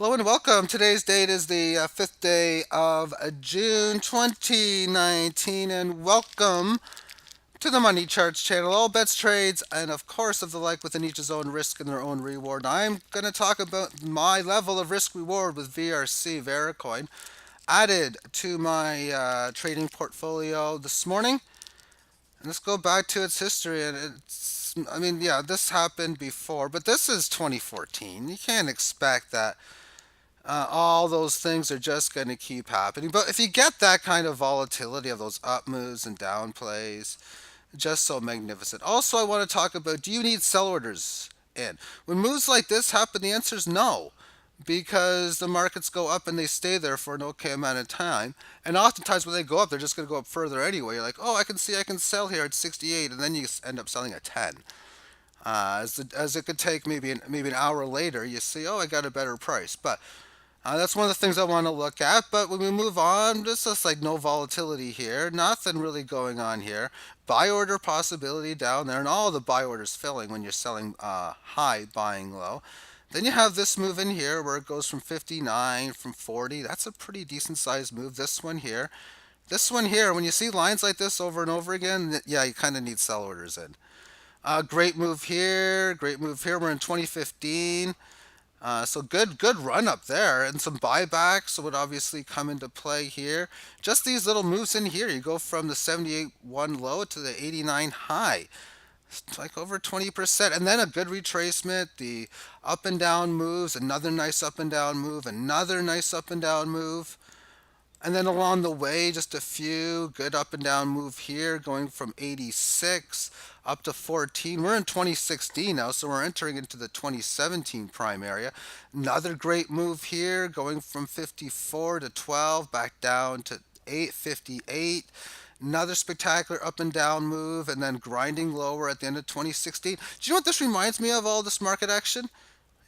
Hello and welcome. Today's date is the 5th day of June 2019, and welcome to the Money Charts channel. All bets, trades, and of course, of the like within each his own risk and their own reward. I'm going to talk about my level of risk reward with VRC, Vericoin, added to my trading portfolio this morning. And let's go back to its history. And yeah, this happened before, but this is 2014. You can't expect that all those things are just going to keep happening. But if you get that kind of volatility of those up moves and down plays, just so magnificent. Also, I want to talk about, do you need sell orders in? When moves like this happen, the answer is no, because the markets go up and they stay there for an okay amount of time. And oftentimes when they go up, they're just going to go up further anyway. You're like, oh, I can see I can sell here at 68, and then you end up selling at 10. As it could take maybe an hour later, you see, oh, I got a better price. But that's one of the things I want to look at. But when we move on, there's just like no volatility here. Nothing really going on here. Buy order possibility down there, and all the buy orders filling when you're selling high, buying low. Then you have this move in here where it goes from 59, from 40. That's a pretty decent sized move. This one here. This one here, when you see lines like this over and over again, yeah, you kind of need sell orders in. Great move here. Great move here. We're in 2015. So good run up there, and some buybacks would obviously come into play here. Just these little moves in here, you go from the 78.1 low to the 89 high. It's like over 20%, and then a good retracement. The up and down moves, another nice up and down move, another nice up and down move. And then along the way, just a few good up and down move here, going from 86 up to 14. We're in 2016 now, so we're entering into the 2017 prime area. Another great move here, going from 54 to 12, back down to 858. Another spectacular up and down move, and then grinding lower at the end of 2016. Do you know what this reminds me of, all this market action?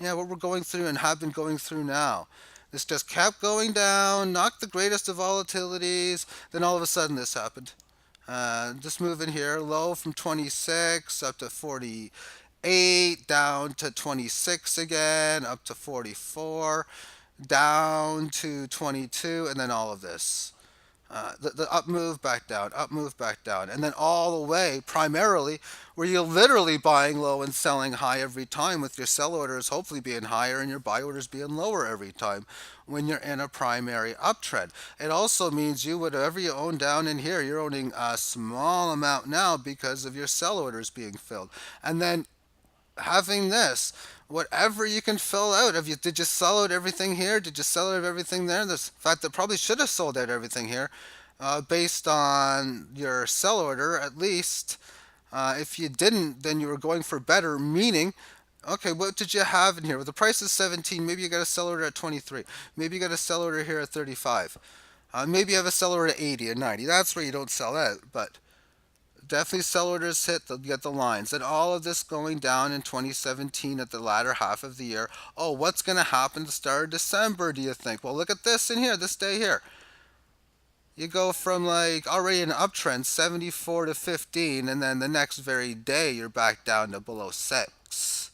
Yeah, what we're going through and have been going through now. This just kept going down, not the greatest of volatilities. Then all of a sudden this happened. Just moving here, low from 26 up to 48, down to 26 again, up to 44, down to 22, and then all of this. The up move back down, up move back down, and then all the way primarily where you're literally buying low and selling high every time, with your sell orders hopefully being higher and your buy orders being lower every time when you're in a primary uptrend. It also means you, whatever you own down in here, you're owning a small amount now because of your sell orders being filled. And then having this, whatever you can fill out. Did you sell out everything here? Did you sell out everything there? This fact that probably should have sold out everything here, based on your sell order at least. If you didn't, then you were going for better. Meaning, okay, what did you have in here? Well, the price is 17. Maybe you got a sell order at 23. Maybe you got a sell order here at 35. Maybe you have a sell order at 80 or 90. That's where you don't sell out, but definitely sell orders hit, they'll get the lines. And all of this going down in 2017 at the latter half of the year. Oh, what's going to happen to start of December, do you think? Well, look at this in here, this day here. You go from like already an uptrend, 74 to 15, and then the next very day you're back down to below 6.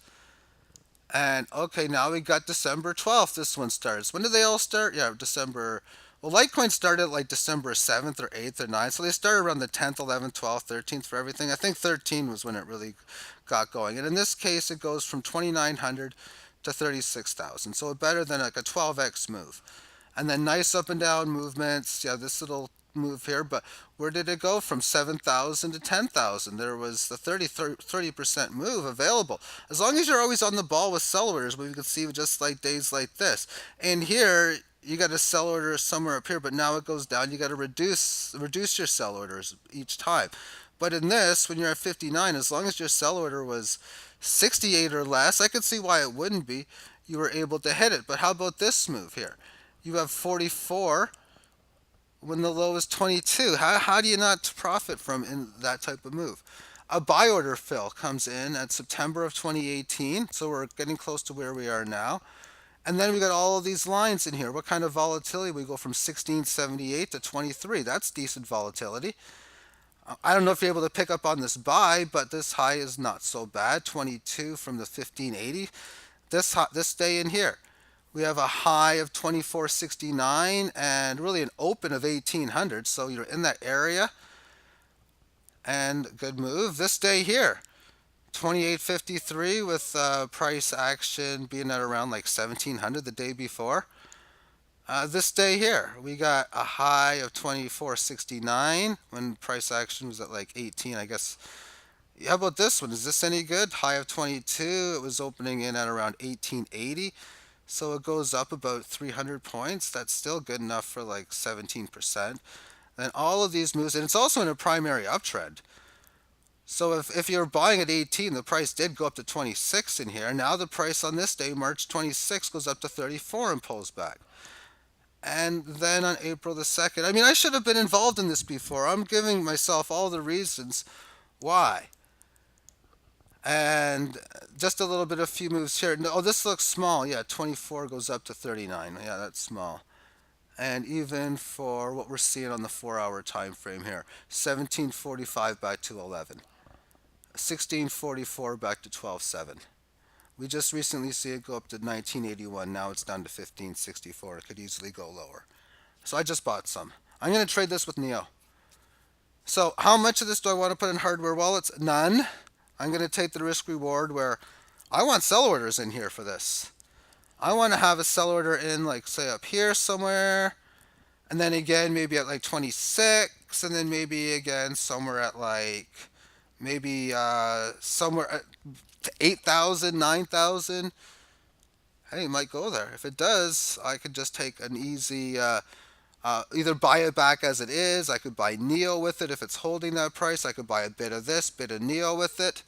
And okay, now we got December 12th. This one starts. When did they all start? Yeah, December. Well, Litecoin started like December 7th or 8th or 9th. So they started around the 10th, 11th, 12th, 13th for everything. I think 13 was when it really got going. And in this case, it goes from 2,900 to 36,000. So better than like a 12x move. And then nice up and down movements. Yeah, this little move here, but where did it go from 7,000 to 10,000? There was the 30% move available. As long as you're always on the ball with sell orders, we can see just like days like this. And here, you got a sell order somewhere up here, but now it goes down. You got to reduce your sell orders each time. But in this, when you're at 59, as long as your sell order was 68 or less, I could see why it wouldn't be. You were able to hit it. But how about this move here? You have 44 when the low is 22. How do you not profit from in that type of move? A buy order fill comes in at September of 2018, so we're getting close to where we are now. And then we got all of these lines in here. What kind of volatility? We go from 1678 to 23. That's decent volatility. I don't know if you're able to pick up on this buy, but this high is not so bad. 22 from the 1580. This day in here. We have a high of 2469 and really an open of 1800. So you're in that area and good move. This day here, 2853 with price action being at around like 1700 the day before. This day here, we got a high of 2469 when price action was at like 18, I guess. How about this one? Is this any good? High of 22. It was opening in at around 1880. So it goes up about 300 points. That's still good enough for like 17%. And all of these moves, and it's also in a primary uptrend. So if you're buying at 18, the price did go up to 26 in here. Now the price on this day, March 26, goes up to 34 and pulls back. And then on April the 2nd, I mean, I should have been involved in this before. I'm giving myself all the reasons why. And just a little bit of few moves here. No, oh, this looks small. Yeah, 24 goes up to 39. Yeah, that's small. And even for what we're seeing on the 4 hour time frame here, 1745 back to 11, 1644 back to 12.7. We just recently see it go up to 1981. Now it's down to 1564. It could easily go lower. So I just bought some. I'm going to trade this with Neo. So how much of this do I want to put in hardware wallets? None. I'm going to take the risk reward where I want sell orders in here for this. I want to have a sell order in, like, say, up here somewhere. And then again, maybe at like 26. And then maybe again somewhere at like, maybe somewhere at 8,000, 9,000. Hey, it might go there. If it does, I could just take an easy, either buy it back as it is. I could buy Neo with it if it's holding that price. I could buy a bit of this, bit of Neo with it.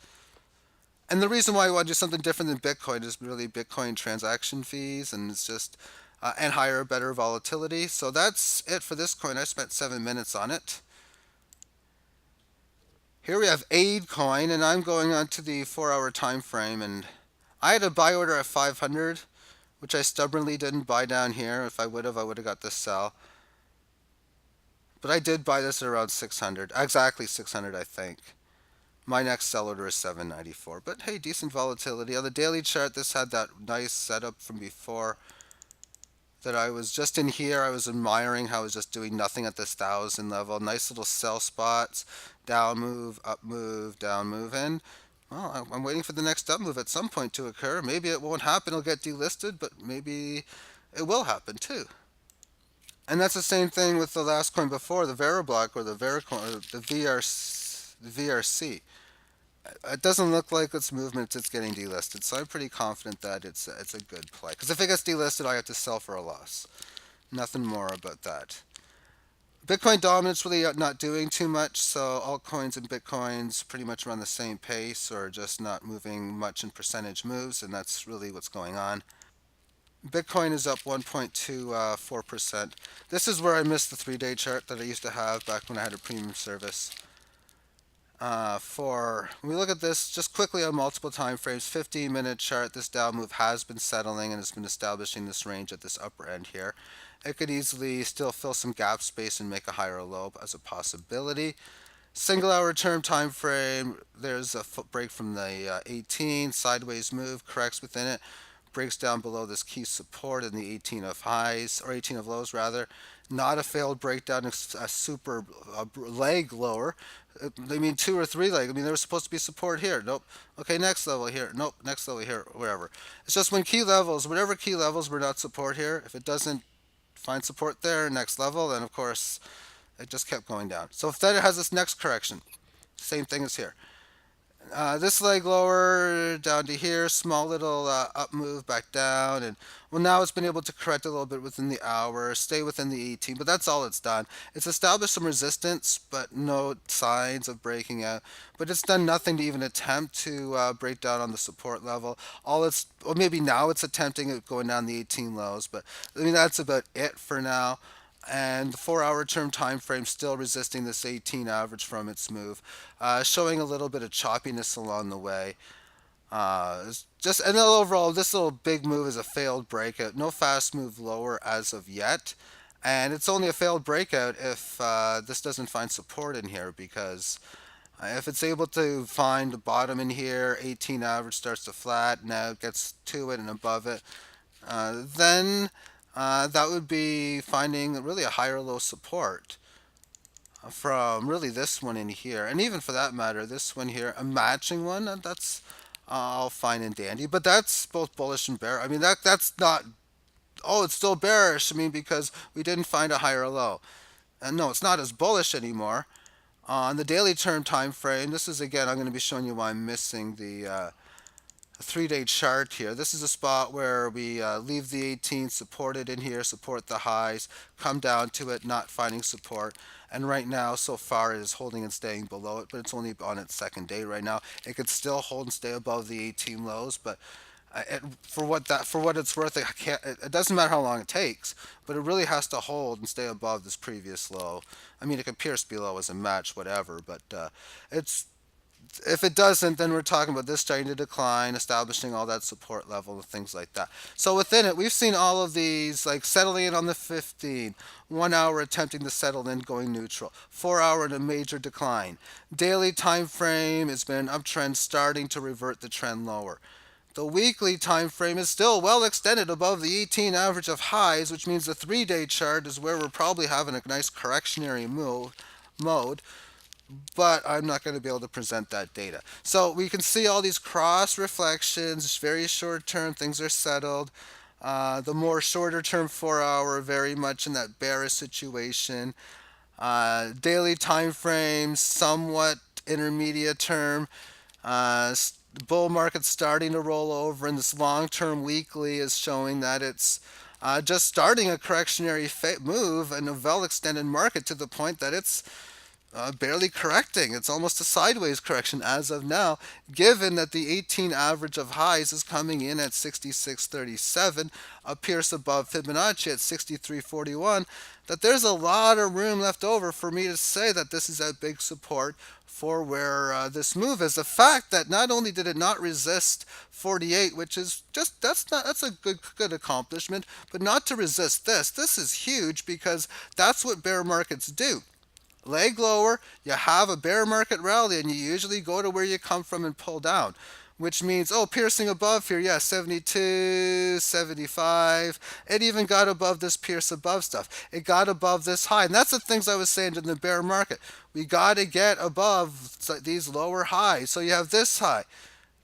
And the reason why I want to do something different than Bitcoin is really Bitcoin transaction fees, and it's just and higher, better volatility. So that's it for this coin. I spent 7 minutes on it. Here we have Aid coin, and I'm going on to the 4 hour time frame, and I had a buy order at 500, which I stubbornly didn't buy down here. If I would have got this sell. But I did buy this at around 600, exactly 600, I think. My next sell order is 794. But hey, decent volatility. On the daily chart, this had that nice setup from before that I was just in here. I was admiring how I was just doing nothing at this 1,000 level. Nice little sell spots. Down move, up move, down move. And, well, I'm waiting for the next up move at some point to occur. Maybe it won't happen. It'll get delisted, but maybe it will happen too. And that's the same thing with the last coin before, the Veriblock or the Vericoin, or the VRC. It doesn't look like its movement. It's getting delisted, so I'm pretty confident that it's a good play. Because if it gets delisted, I have to sell for a loss. Nothing more about that. Bitcoin dominance really not doing too much, so altcoins and Bitcoins pretty much run the same pace or just not moving much in percentage moves, and that's really what's going on. Bitcoin is up 1.24%. This is where I missed the 3 day chart that I used to have back when I had a premium service. For when we look at this just quickly on multiple time frames, 15-minute chart, this down move has been settling and has been establishing this range at this upper end here. It could easily still fill some gap space and make a higher low as a possibility. Single hour term time frame, there's a foot break from the 18, sideways move, corrects within it, breaks down below this key support in the 18 of highs, or 18 of lows rather. Not a failed breakdown, a super leg lower. I mean, 2 or 3 leg. I mean, there was supposed to be support here. Nope. Okay, next level here. Nope. Next level here. Wherever. It's just when key levels, whatever key levels were not support here, if it doesn't find support there, next level, then of course it just kept going down. So if then it has this next correction, same thing as here. This leg lower down to here, small little up move back down, and well, now it's been able to correct a little bit within the hour, stay within the 18, but that's all it's done. It's established some resistance, but no signs of breaking out. But it's done nothing to even attempt to break down on the support level. All it's, well, maybe now it's attempting at going down the 18 lows, but I mean that's about it for now. And the 4 hour term time frame still resisting this 18 average from its move, showing a little bit of choppiness along the way. Just and overall, this little big move is a failed breakout. No fast move lower as of yet, and it's only a failed breakout if this doesn't find support in here because. If it's able to find the bottom in here, 18 average starts to flat, now it gets to it and above it, Then that would be finding really a higher low support from really this one in here, and even for that matter, this one here, a matching one. That's all fine and dandy, but that's both bullish and bear. I mean, that's not. Oh, it's still bearish. I mean, because we didn't find a higher low. And no, it's not as bullish anymore. On the daily term time frame, this is again, I'm going to be showing you why I'm missing the 3-day chart here. This is a spot where we leave the 18, support it in here, support the highs, come down to it, not finding support. And right now, so far, it is holding and staying below it, but it's only on its second day right now. It could still hold and stay above the 18 lows, but for what it's worth, it doesn't matter how long it takes, but it really has to hold and stay above this previous low. I mean, it can pierce below as a match, whatever, but it's if it doesn't, then we're talking about this starting to decline, establishing all that support level and things like that. So within it, we've seen all of these like settling in on the 15, 1 hour attempting to settle in, going neutral, 4 hour in a major decline. Daily time frame has been an uptrend starting to revert the trend lower. The weekly time frame is still well extended above the 18 average of highs, which means the 3-day chart is where we're probably having a nice correctionary mode, but I'm not going to be able to present that data. So we can see all these cross reflections, very short term, things are settled. The more shorter term 4 hour, very much in that bearish situation. Daily time frames, somewhat intermediate term. The bull market starting to roll over, and this long term weekly is showing that it's just starting a correctionary move and a well extended market to the point that it's barely correcting. It's almost a sideways correction as of now, given that the 18 average of highs is coming in at 66.37, appears above Fibonacci at 63.41, that there's a lot of room left over for me to say that this is at big support for where this move is. The fact that not only did it not resist 48, which is just that's a good accomplishment, but not to resist this is huge, because that's what bear markets do. Leg lower, you have a bear market rally, and you usually go to where you come from and pull down, which means, oh, piercing above here, yeah, 72, 75. It even got above this pierce above stuff. It got above this high. And that's the things I was saying in the bear market. We got to get above these lower highs. So you have this high.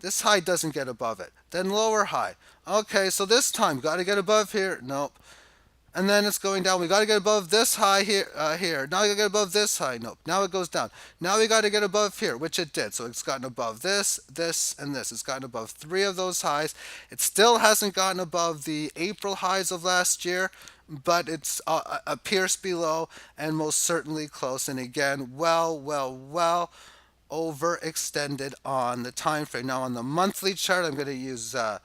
This high doesn't get above it. Then lower high. Okay, so this time, got to get above here. Nope. And then it's going down. We got to get above this high here. Now we got to get above this high. Nope. Now it goes down. Now we got to get above here, which it did. So it's gotten above this, this, and this. It's gotten above 3 of those highs. It still hasn't gotten above the April highs of last year, but it's a pierce below and most certainly close. And again, well overextended on the time frame. Now on the monthly chart, I'm going to use the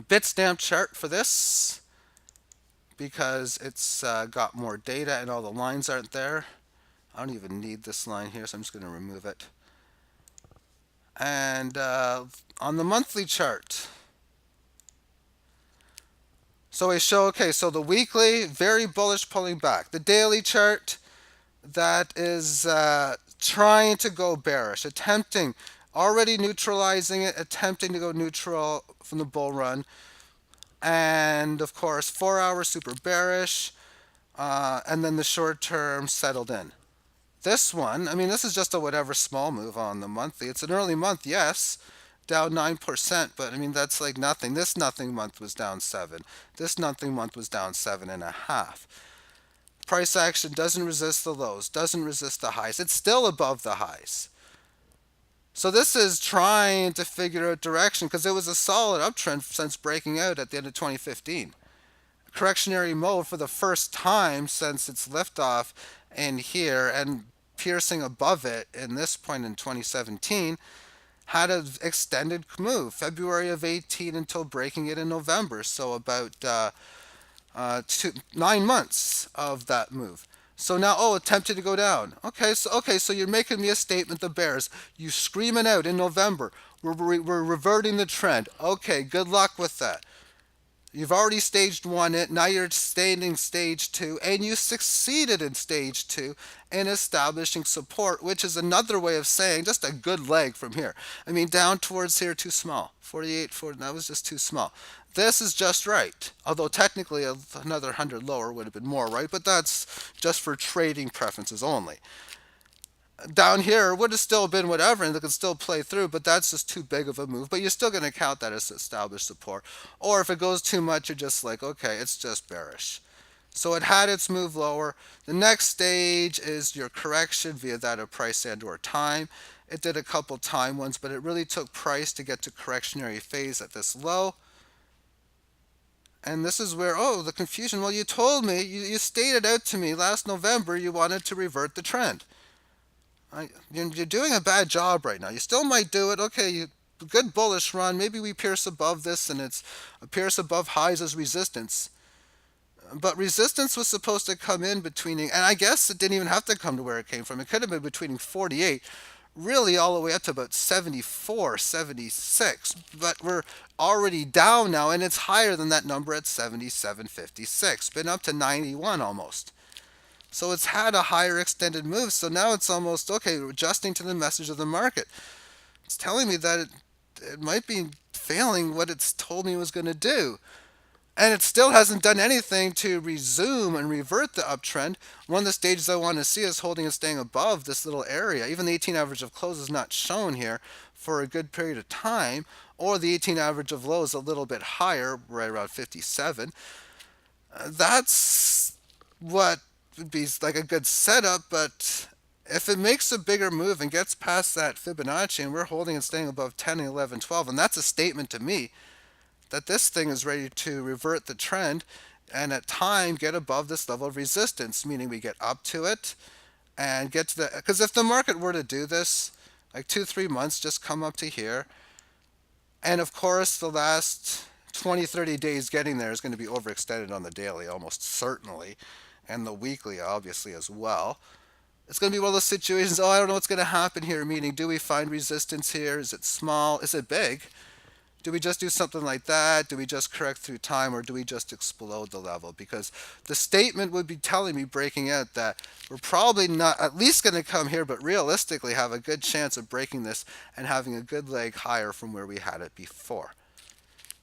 Bitstamp chart for this, because it's got more data and all the lines aren't there. I don't even need this line here, so I'm just going to remove it. And on the monthly chart, so we show, okay, so the weekly, very bullish, pulling back. The daily chart, that is trying to go bearish, attempting, already neutralizing it, attempting to go neutral from the bull run. And of course, 4 hours super bearish, and then the short term settled in. This one, I mean, this is just a whatever small move on the monthly. It's an early month, yes, down 9%, but I mean, that's like nothing. This nothing month was down 7. This nothing month was down 7.5. Price action doesn't resist the lows, doesn't resist the highs. It's still above the highs. So this is trying to figure out direction, because it was a solid uptrend since breaking out at the end of 2015. Correctionary mode for the first time since its liftoff in here, and piercing above it in this point in 2017, had an extended move, February of 18 until breaking it in November. So about 9 months of that move. So now, oh, attempted to go down. Okay, so you're making me a statement, the bears. You screaming out in November, we're reverting the trend. Okay, good luck with that. You've already staged one it, now you're staying in stage two, and you succeeded in stage two in establishing support, which is another way of saying just a good leg from here. I mean, down towards here, too small. 48, 40, that was just too small. This is just right. Although technically another 100 lower would have been more right, but that's just for trading preferences only. Down here would have still been whatever and it could still play through, but that's just too big of a move. But you're still going to count that as established support. Or if it goes too much, you're just like, okay, it's just bearish. So it had its move lower. The next stage is your correction via that of price and or time. It did a couple time ones, but it really took price to get to correctionary phase at this low. And this is where, oh, the confusion. Well, you told me, you stated out to me last November you wanted to revert the trend. You're doing a bad job right now. You still might do it. Okay, good bullish run. Maybe we pierce above this and it's a pierce above highs as resistance. But resistance was supposed to come in between, and I guess it didn't even have to come to where it came from. It could have been between 48, really all the way up to about 74, 76. But we're already down now, and it's higher than that number at 77.56. Been up to 91 almost. So it's had a higher extended move. So now it's almost, okay, adjusting to the message of the market. It's telling me that it might be failing what it's told me it was going to do. And it still hasn't done anything to resume and revert the uptrend. One of the stages I want to see is holding and staying above this little area. Even the 18 average of close is not shown here for a good period of time. Or the 18 average of low is a little bit higher, right around 57. That's what would be like a good setup, but if it makes a bigger move and gets past that Fibonacci and we're holding and staying above 10, 11, 12, and that's a statement to me that this thing is ready to revert the trend and at time get above this level of resistance, meaning we get up to it and get to the, because if the market were to do this, like 2-3 months, just come up to here, and of course the last 20, 30 days getting there is going to be overextended on the daily, almost certainly, and the weekly, obviously, as well. It's going to be one of those situations, oh, I don't know what's going to happen here, meaning do we find resistance here? Is it small? Is it big? Do we just do something like that? Do we just correct through time, or do we just explode the level? Because the statement would be telling me, breaking out, that we're probably not at least going to come here, but realistically have a good chance of breaking this and having a good leg higher from where we had it before.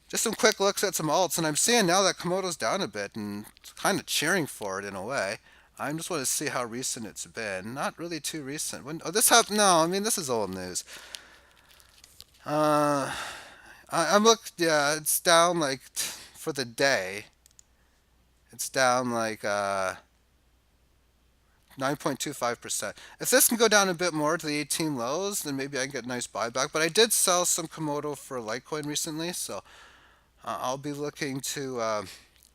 Just some quick looks at some alts, and I'm seeing now that Komodo's down a bit and kind of cheering for it in a way. I just want to see how recent it's been. Not really too recent. Oh, this happened. No, I mean, this is old news. I'm looked. Yeah, it's down like for the day. It's down like 9.25%. If this can go down a bit more to the 18 lows, then maybe I can get a nice buyback. But I did sell some Komodo for LITECOIN recently, so I'll be looking to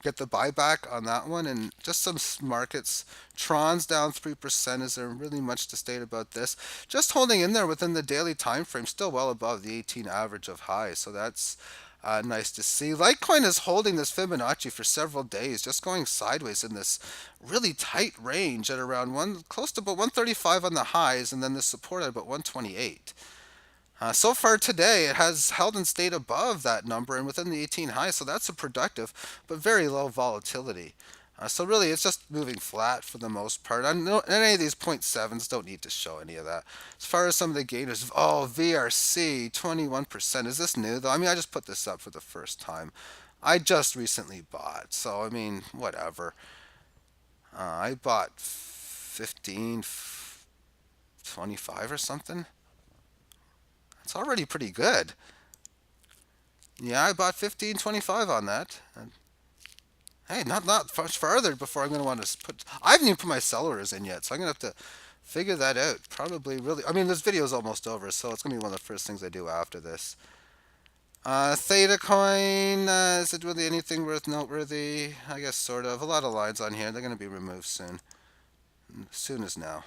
get the buyback on that one. And just some markets. Tron's down 3%. Is there really much to state about this? Just holding in there within the daily time frame, still well above the 18 average of highs. So that's nice to see. Litecoin is holding this Fibonacci for several days, just going sideways in this really tight range at around close to about 135 on the highs, and then the support at about 128. So far today, it has held and stayed above that number and within the 18 high, so that's a productive but very low volatility. So really, it's just moving flat for the most part. Any of these 0.7s don't need to show any of that. As far as some of the gainers, oh, VRC, 21%. Is this new, though? I mean, I just put this up for the first time. I just recently bought, so I mean, whatever. I bought 15, 25 or something. It's already pretty good. Yeah, I bought 15.25 on that. And, hey, not much farther before I'm going to want to put. I haven't even put my sellers in yet, so I'm going to have to figure that out. Probably really. I mean, this video is almost over, so it's going to be one of the first things I do after this. Theta coin, is it really anything worth noteworthy? I guess sort of. A lot of lines on here. They're going to be removed soon. Soon as now.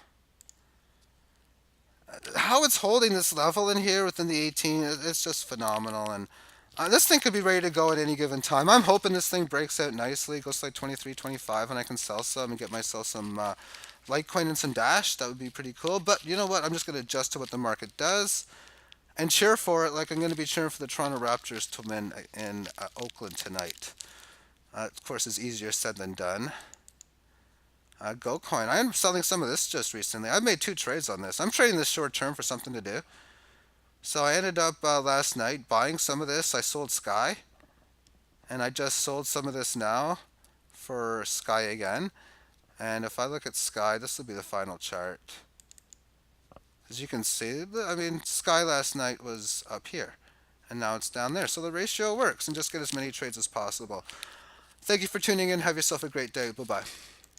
How it's holding this level in here within the 18, it's just phenomenal. And this thing could be ready to go at any given time. I'm hoping this thing breaks out nicely, goes to like 23, 25, and I can sell some and get myself some Litecoin and some Dash. That would be pretty cool. But you know what? I'm just going to adjust to what the market does and cheer for it like I'm going to be cheering for the Toronto Raptors to win in Oakland tonight. Of course, is easier said than done. GoCoin. I am selling some of this just recently. I made 2 trades on this. I'm trading this short term for something to do. So I ended up last night buying some of this. I sold Sky, and I just sold some of this now for Sky again. And if I look at Sky, this will be the final chart. As you can see, I mean, Sky last night was up here, and now it's down there. So the ratio works, and just get as many trades as possible. Thank you for tuning in. Have yourself a great day. Bye-bye.